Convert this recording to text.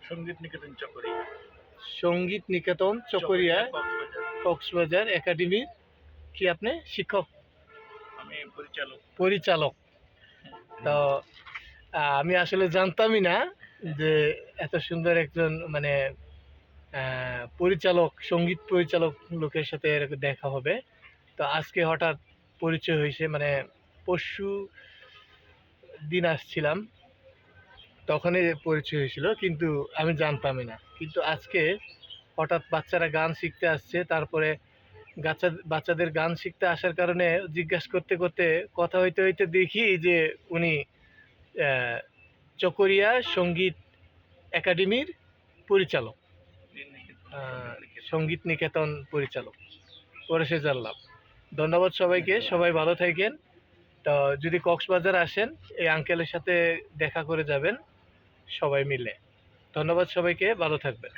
সঙ্গীত নিকেতন চকরিয়া। সঙ্গীত নিকেতন চকরিয়া কক্সবাজার। কক্সবাজার একাডেমির কি আপনি শিক্ষক? আমি পরিচালক। পরিচালক। তো আমি আসলে জানতামই না যে এত সুন্দর একজন মানে পরিচালক, সঙ্গীত পরিচালক লোকের সাথে এরকম দেখা হবে। তো আজকে হঠাৎ পরিচয় হয়েছে, মানে পরশু দিন আসছিলাম তখনই পরিচয় হয়েছিল, কিন্তু আমি জানতামই না। কিন্তু আজকে হঠাৎ বাচ্চারা গান শিখতে আসছে, তারপরে বাচ্চাদের গান শিখতে আসার কারণে জিজ্ঞাসা করতে করতে কথা হইতে হইতে দেখি যে উনি আহ, চকরিয়া সঙ্গীত একাডেমির পরিচালক, সঙ্গীত নিকেতন পরিচালক। পরে সে জানলাম। ধন্যবাদ সবাইকে, সবাই ভালো থাকেন। তো যদি কক্সবাজার আসেন এই আঙ্কেলের সাথে দেখা করে যাবেন সবাই মিলে। ধন্যবাদ সবাইকে, ভালো থাকবেন।